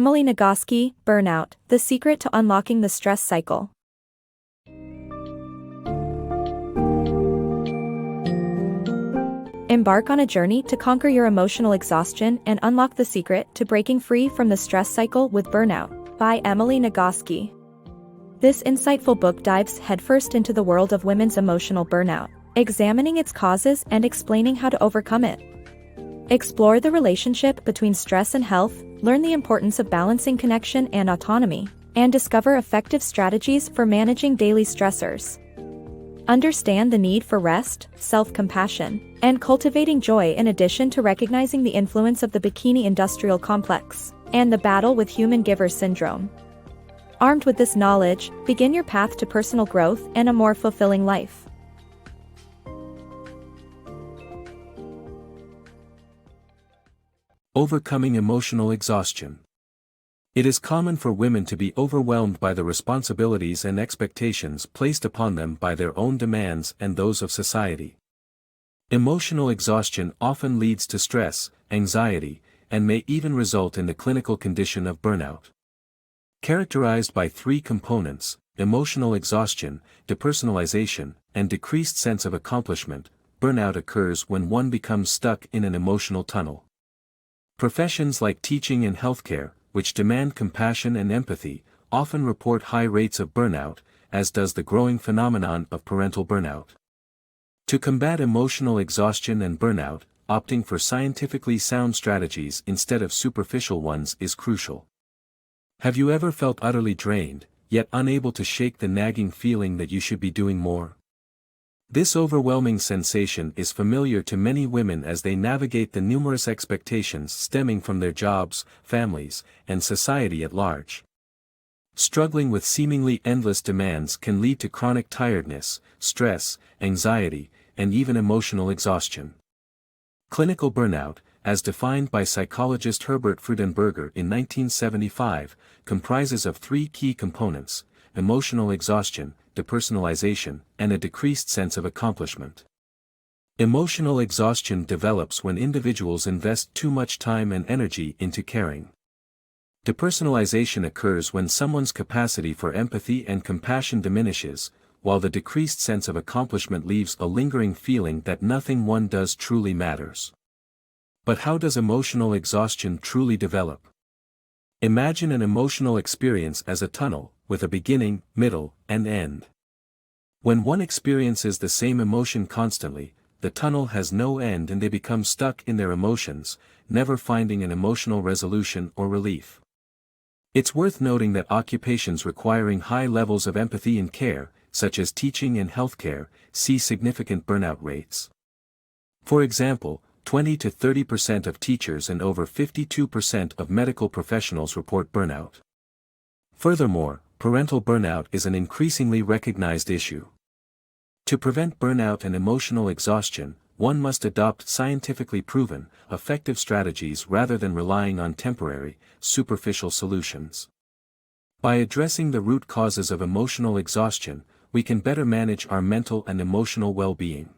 Emily Nagoski, Burnout, The Secret to Unlocking the Stress Cycle. Embark on a journey to conquer your emotional exhaustion and unlock the secret to breaking free from the stress cycle with Burnout, by Emily Nagoski. This insightful book dives headfirst into the world of women's emotional burnout, examining its causes and explaining how to overcome it. Explore the relationship between stress and health, learn the importance of balancing connection and autonomy, and discover effective strategies for managing daily stressors. Understand the need for rest, self-compassion, and cultivating joy in addition to recognizing the influence of the bikini industrial complex and the battle with human giver syndrome. Armed with this knowledge, begin your path to personal growth and a more fulfilling life. Overcoming emotional exhaustion. It is common for women to be overwhelmed by the responsibilities and expectations placed upon them by their own demands and those of society. Emotional exhaustion often leads to stress, anxiety, and may even result in the clinical condition of burnout. Characterized by three components: emotional exhaustion, depersonalization, and decreased sense of accomplishment, burnout occurs when one becomes stuck in an emotional tunnel. Professions like teaching and healthcare, which demand compassion and empathy, often report high rates of burnout, as does the growing phenomenon of parental burnout. To combat emotional exhaustion and burnout, opting for scientifically sound strategies instead of superficial ones is crucial. Have you ever felt utterly drained, yet unable to shake the nagging feeling that you should be doing more? This overwhelming sensation is familiar to many women as they navigate the numerous expectations stemming from their jobs, families, and society at large. Struggling with seemingly endless demands can lead to chronic tiredness, stress, anxiety, and even emotional exhaustion. Clinical burnout, as defined by psychologist Herbert Freudenberger in 1975, comprises of three key components: emotional exhaustion, depersonalization, and a decreased sense of accomplishment. Emotional exhaustion develops when individuals invest too much time and energy into caring. Depersonalization occurs when someone's capacity for empathy and compassion diminishes, while the decreased sense of accomplishment leaves a lingering feeling that nothing one does truly matters. But how does emotional exhaustion truly develop? Imagine an emotional experience as a tunnel, with a beginning, middle, and end. When one experiences the same emotion constantly, the tunnel has no end and they become stuck in their emotions, never finding an emotional resolution or relief. It's worth noting that occupations requiring high levels of empathy and care, such as teaching and healthcare, see significant burnout rates. For example, 20 to 30% of teachers and over 52% of medical professionals report burnout. Furthermore, parental burnout is an increasingly recognized issue. To prevent burnout and emotional exhaustion, one must adopt scientifically proven, effective strategies rather than relying on temporary, superficial solutions. By addressing the root causes of emotional exhaustion, we can better manage our mental and emotional well-being.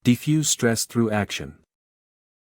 Defuse stress through action.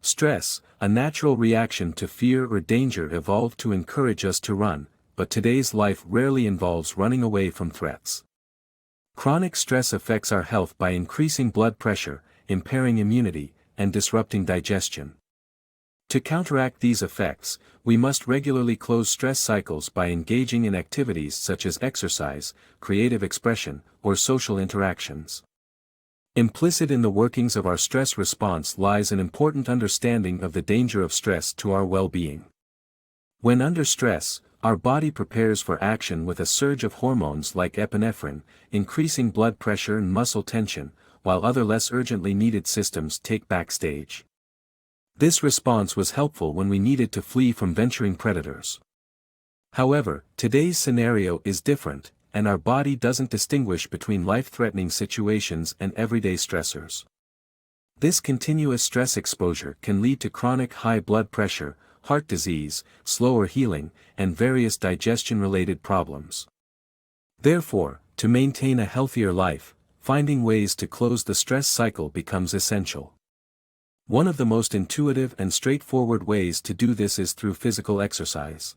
Stress, a natural reaction to fear or danger, evolved to encourage us to run, but today's life rarely involves running away from threats. Chronic stress affects our health by increasing blood pressure, impairing immunity, and disrupting digestion. To counteract these effects, we must regularly close stress cycles by engaging in activities such as exercise, creative expression, or social interactions. Implicit in the workings of our stress response lies an important understanding of the danger of stress to our well-being. When under stress, our body prepares for action with a surge of hormones like epinephrine, increasing blood pressure and muscle tension, while other less urgently needed systems take backstage. This response was helpful when we needed to flee from venturing predators. However, today's scenario is different, and our body doesn't distinguish between life-threatening situations and everyday stressors. This continuous stress exposure can lead to chronic high blood pressure, heart disease, slower healing, and various digestion-related problems. Therefore, to maintain a healthier life, finding ways to close the stress cycle becomes essential. One of the most intuitive and straightforward ways to do this is through physical exercise.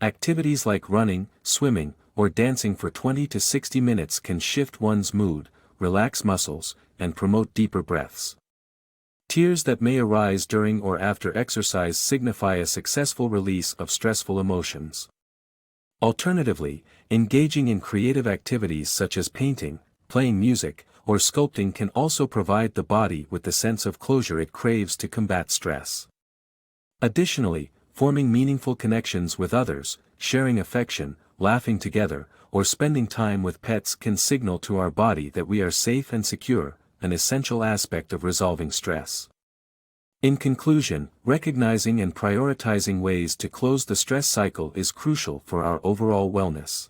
Activities like running, swimming, or dancing for 20 to 60 minutes can shift one's mood, relax muscles, and promote deeper breaths. Tears that may arise during or after exercise signify a successful release of stressful emotions. Alternatively, engaging in creative activities such as painting, playing music, or sculpting can also provide the body with the sense of closure it craves to combat stress. Additionally, forming meaningful connections with others, sharing affection, laughing together, or spending time with pets can signal to our body that we are safe and secure, an essential aspect of resolving stress. In conclusion, recognizing and prioritizing ways to close the stress cycle is crucial for our overall wellness.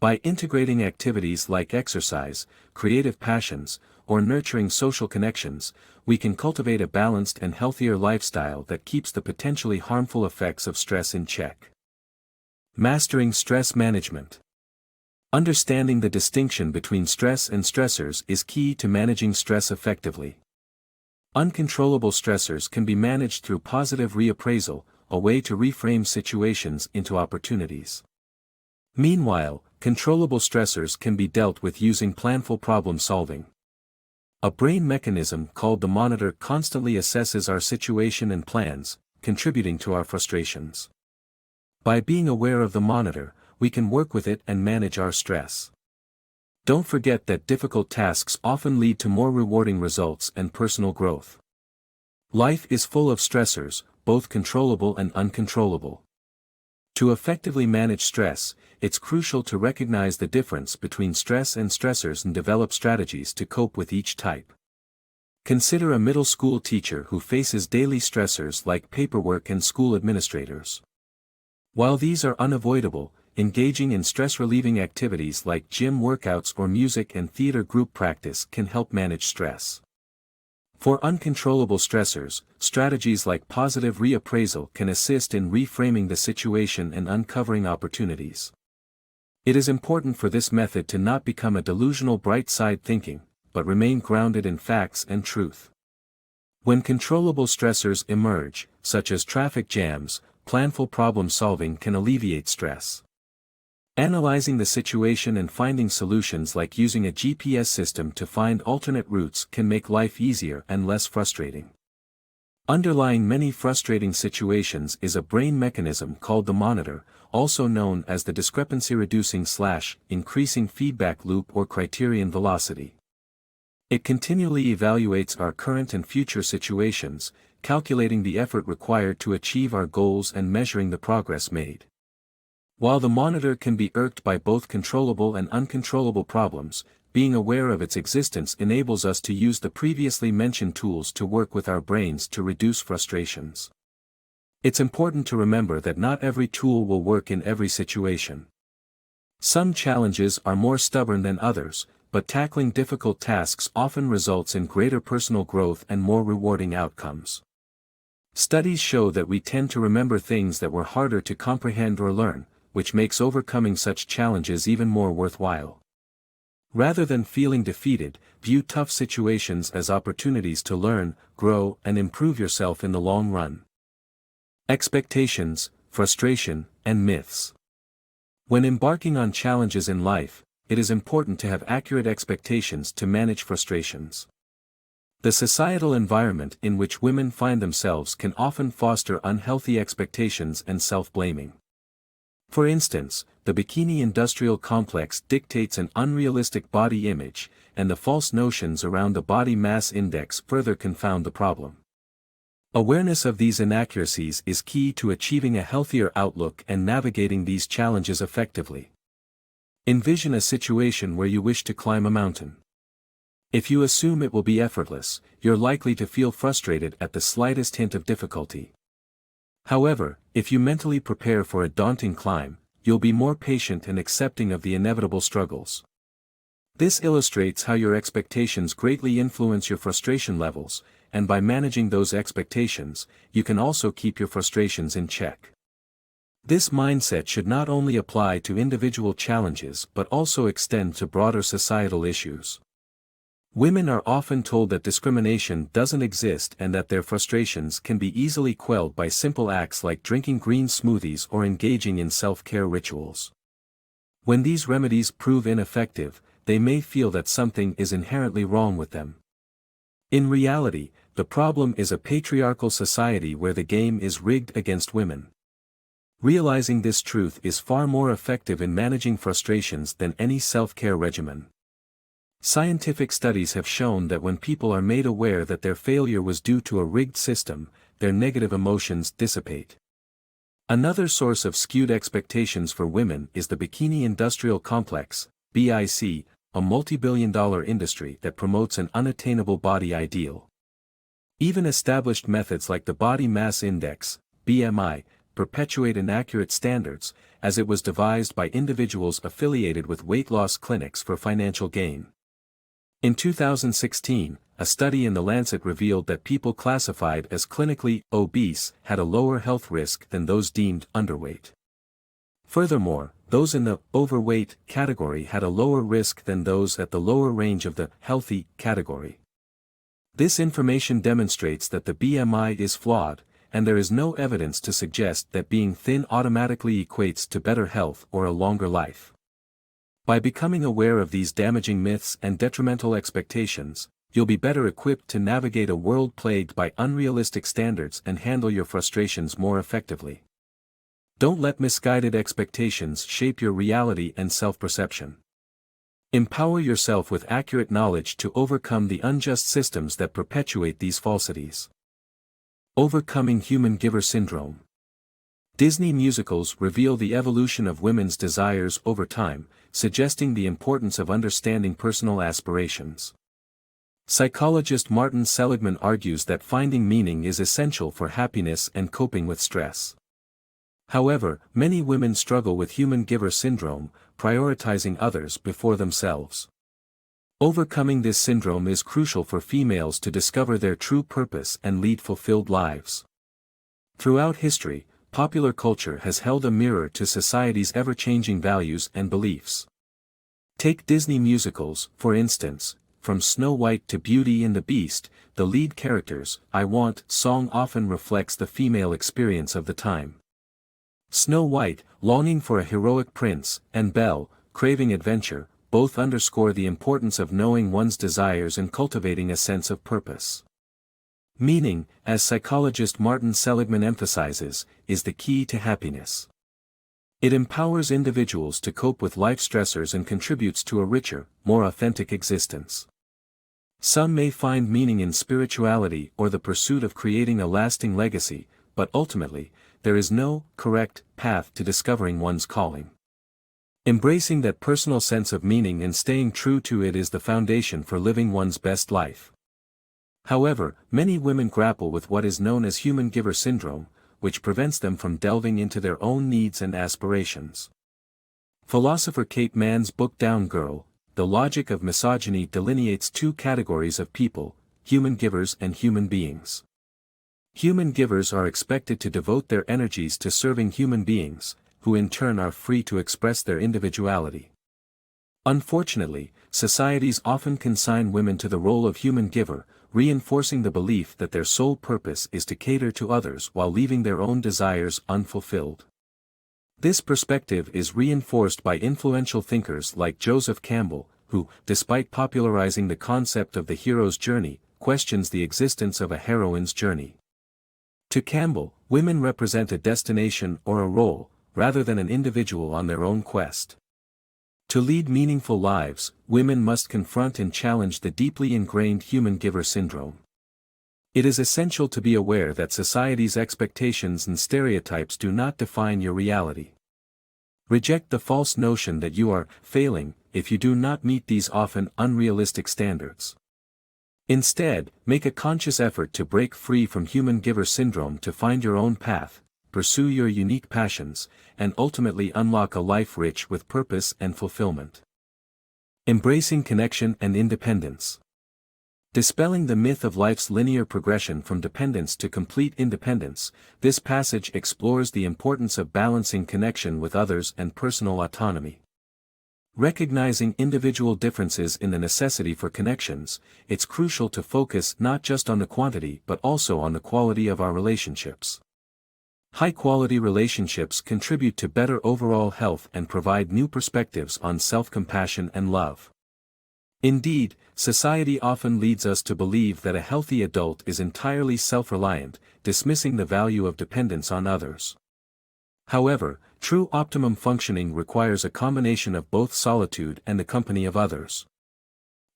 By integrating activities like exercise, creative passions, or nurturing social connections, we can cultivate a balanced and healthier lifestyle that keeps the potentially harmful effects of stress in check. Mastering stress management. Understanding the distinction between stress and stressors is key to managing stress effectively. Uncontrollable stressors can be managed through positive reappraisal, a way to reframe situations into opportunities. Meanwhile, controllable stressors can be dealt with using planful problem solving. A brain mechanism called the monitor constantly assesses our situation and plans, contributing to our frustrations. By being aware of the monitor, we can work with it and manage our stress. Don't forget that difficult tasks often lead to more rewarding results and personal growth. Life is full of stressors, both controllable and uncontrollable. To effectively manage stress, it's crucial to recognize the difference between stress and stressors and develop strategies to cope with each type. Consider a middle school teacher who faces daily stressors like paperwork and school administrators. While these are unavoidable, engaging in stress-relieving activities like gym workouts or music and theater group practice can help manage stress. For uncontrollable stressors, strategies like positive reappraisal can assist in reframing the situation and uncovering opportunities. It is important for this method to not become a delusional bright-side thinking, but remain grounded in facts and truth. When controllable stressors emerge, such as traffic jams, planful problem solving can alleviate stress. Analyzing the situation and finding solutions like using a GPS system to find alternate routes can make life easier and less frustrating. Underlying many frustrating situations is a brain mechanism called the monitor, also known as the discrepancy-reducing/increasing feedback loop or criterion velocity. It continually evaluates our current and future situations, calculating the effort required to achieve our goals and measuring the progress made. While the monitor can be irked by both controllable and uncontrollable problems, being aware of its existence enables us to use the previously mentioned tools to work with our brains to reduce frustrations. It's important to remember that not every tool will work in every situation. Some challenges are more stubborn than others, but tackling difficult tasks often results in greater personal growth and more rewarding outcomes. Studies show that we tend to remember things that were harder to comprehend or learn, which makes overcoming such challenges even more worthwhile. Rather than feeling defeated, view tough situations as opportunities to learn, grow, and improve yourself in the long run. Expectations, frustration, and myths. When embarking on challenges in life, it is important to have accurate expectations to manage frustrations. The societal environment in which women find themselves can often foster unhealthy expectations and self-blaming. For instance, the bikini industrial complex dictates an unrealistic body image, and the false notions around the body mass index further confound the problem. Awareness of these inaccuracies is key to achieving a healthier outlook and navigating these challenges effectively. Envision a situation where you wish to climb a mountain. If you assume it will be effortless, you're likely to feel frustrated at the slightest hint of difficulty. However, if you mentally prepare for a daunting climb, you'll be more patient and accepting of the inevitable struggles. This illustrates how your expectations greatly influence your frustration levels, and by managing those expectations, you can also keep your frustrations in check. This mindset should not only apply to individual challenges but also extend to broader societal issues. Women are often told that discrimination doesn't exist and that their frustrations can be easily quelled by simple acts like drinking green smoothies or engaging in self-care rituals. When these remedies prove ineffective, they may feel that something is inherently wrong with them. In reality, the problem is a patriarchal society where the game is rigged against women. Realizing this truth is far more effective in managing frustrations than any self-care regimen. Scientific studies have shown that when people are made aware that their failure was due to a rigged system, their negative emotions dissipate. Another source of skewed expectations for women is the bikini industrial complex, BIC, a multi-billion-dollar industry that promotes an unattainable body ideal. Even established methods like the body mass index, BMI, perpetuate inaccurate standards, as it was devised by individuals affiliated with weight loss clinics for financial gain. In 2016, a study in The Lancet revealed that people classified as clinically obese had a lower health risk than those deemed underweight. Furthermore, those in the overweight category had a lower risk than those at the lower range of the healthy category. This information demonstrates that the BMI is flawed, and there is no evidence to suggest that being thin automatically equates to better health or a longer life. By becoming aware of these damaging myths and detrimental expectations, you'll be better equipped to navigate a world plagued by unrealistic standards and handle your frustrations more effectively. Don't let misguided expectations shape your reality and self-perception. Empower yourself with accurate knowledge to overcome the unjust systems that perpetuate these falsities. Overcoming human giver syndrome. Disney musicals reveal the evolution of women's desires over time, suggesting the importance of understanding personal aspirations. Psychologist Martin Seligman argues that finding meaning is essential for happiness and coping with stress. However, many women struggle with human giver syndrome, prioritizing others before themselves. Overcoming this syndrome is crucial for females to discover their true purpose and lead fulfilled lives. Throughout history, popular culture has held a mirror to society's ever-changing values and beliefs. Take Disney musicals, for instance. From Snow White to Beauty and the Beast, the lead character's "I Want" song often reflects the female experience of the time. Snow White, longing for a heroic prince, and Belle, craving adventure, both underscore the importance of knowing one's desires and cultivating a sense of purpose. Meaning, as psychologist Martin Seligman emphasizes, is the key to happiness. It empowers individuals to cope with life stressors and contributes to a richer, more authentic existence. Some may find meaning in spirituality or the pursuit of creating a lasting legacy, but ultimately, there is no correct path to discovering one's calling. Embracing that personal sense of meaning and staying true to it is the foundation for living one's best life. However, many women grapple with what is known as human giver syndrome, which prevents them from delving into their own needs and aspirations. Philosopher Kate Mann's book Down Girl, The Logic of Misogyny delineates two categories of people, human givers and human beings. Human givers are expected to devote their energies to serving human beings, who in turn are free to express their individuality. Unfortunately, societies often consign women to the role of human giver, reinforcing the belief that their sole purpose is to cater to others while leaving their own desires unfulfilled. This perspective is reinforced by influential thinkers like Joseph Campbell, who, despite popularizing the concept of the hero's journey, questions the existence of a heroine's journey. To Campbell, women represent a destination or a role, rather than an individual on their own quest. To lead meaningful lives, women must confront and challenge the deeply ingrained human giver syndrome. It is essential to be aware that society's expectations and stereotypes do not define your reality. Reject the false notion that you are failing if you do not meet these often unrealistic standards. Instead, make a conscious effort to break free from human giver syndrome to find your own path, pursue your unique passions, and ultimately unlock a life rich with purpose and fulfillment. Embracing connection and independence. Dispelling the myth of life's linear progression from dependence to complete independence, this passage explores the importance of balancing connection with others and personal autonomy. Recognizing individual differences in the necessity for connections, it's crucial to focus not just on the quantity but also on the quality of our relationships. High-quality relationships contribute to better overall health and provide new perspectives on self-compassion and love. Indeed, society often leads us to believe that a healthy adult is entirely self-reliant, dismissing the value of dependence on others. However, true optimum functioning requires a combination of both solitude and the company of others.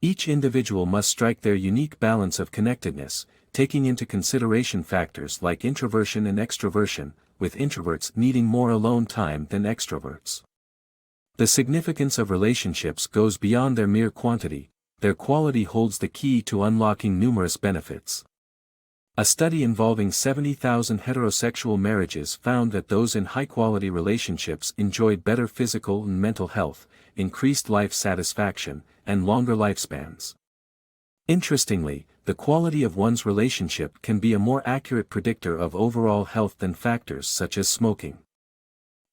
Each individual must strike their unique balance of connectedness, taking into consideration factors like introversion and extroversion, with introverts needing more alone time than extroverts. The significance of relationships goes beyond their mere quantity; their quality holds the key to unlocking numerous benefits. A study involving 70,000 heterosexual marriages found that those in high-quality relationships enjoyed better physical and mental health, increased life satisfaction, and longer lifespans. Interestingly, the quality of one's relationship can be a more accurate predictor of overall health than factors such as smoking.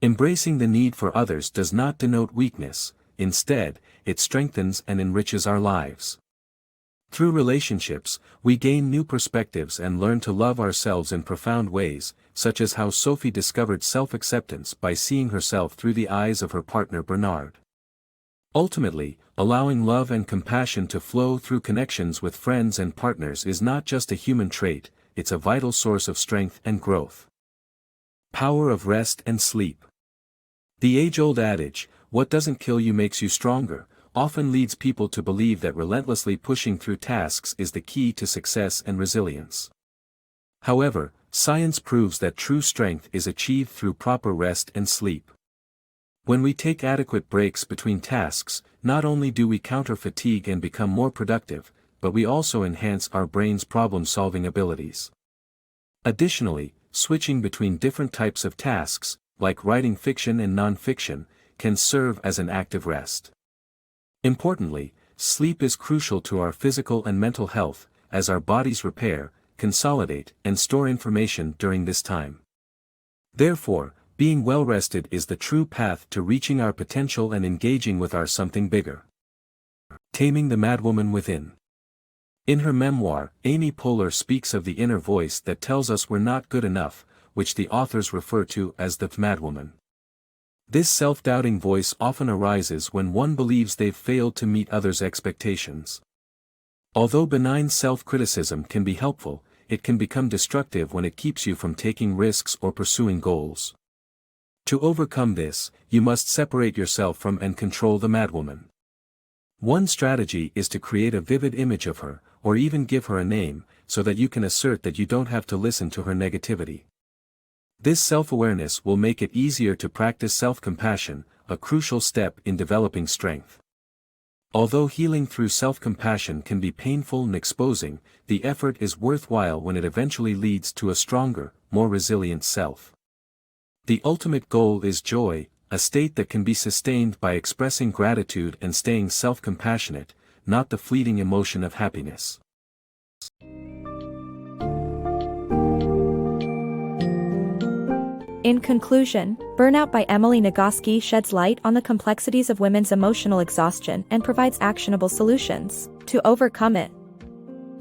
Embracing the need for others does not denote weakness; instead, it strengthens and enriches our lives. Through relationships, we gain new perspectives and learn to love ourselves in profound ways, such as how Sophie discovered self-acceptance by seeing herself through the eyes of her partner Bernard. Ultimately, allowing love and compassion to flow through connections with friends and partners is not just a human trait, it's a vital source of strength and growth. Power of rest and sleep. The age-old adage, "What doesn't kill you makes you stronger," often leads people to believe that relentlessly pushing through tasks is the key to success and resilience. However, science proves that true strength is achieved through proper rest and sleep. When we take adequate breaks between tasks, not only do we counter fatigue and become more productive, but we also enhance our brain's problem-solving abilities. Additionally, switching between different types of tasks, like writing fiction and non-fiction, can serve as an active rest. Importantly, sleep is crucial to our physical and mental health, as our bodies repair, consolidate, and store information during this time. Therefore, being well-rested is the true path to reaching our potential and engaging with our something bigger. Taming the Madwoman Within. In her memoir, Amy Poehler speaks of the inner voice that tells us we're not good enough, which the authors refer to as the Madwoman. This self-doubting voice often arises when one believes they've failed to meet others' expectations. Although benign self-criticism can be helpful, it can become destructive when it keeps you from taking risks or pursuing goals. To overcome this, you must separate yourself from and control the Madwoman. One strategy is to create a vivid image of her, or even give her a name, so that you can assert that you don't have to listen to her negativity. This self-awareness will make it easier to practice self-compassion, a crucial step in developing strength. Although healing through self-compassion can be painful and exposing, the effort is worthwhile when it eventually leads to a stronger, more resilient self. The ultimate goal is joy, a state that can be sustained by expressing gratitude and staying self-compassionate, not the fleeting emotion of happiness. In conclusion, Burnout by Emily Nagoski sheds light on the complexities of women's emotional exhaustion and provides actionable solutions to overcome it.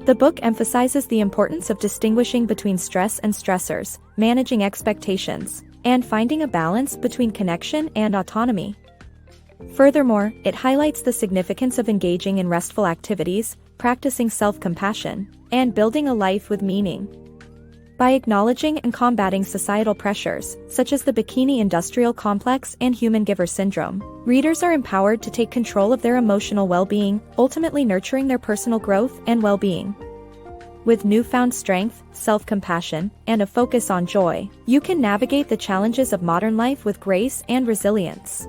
The book emphasizes the importance of distinguishing between stress and stressors, managing expectations, and finding a balance between connection and autonomy. Furthermore, it highlights the significance of engaging in restful activities, practicing self-compassion, and building a life with meaning. By acknowledging and combating societal pressures, such as the bikini industrial complex and human giver syndrome, readers are empowered to take control of their emotional well-being, ultimately nurturing their personal growth and well-being. With newfound strength, self-compassion, and a focus on joy, you can navigate the challenges of modern life with grace and resilience.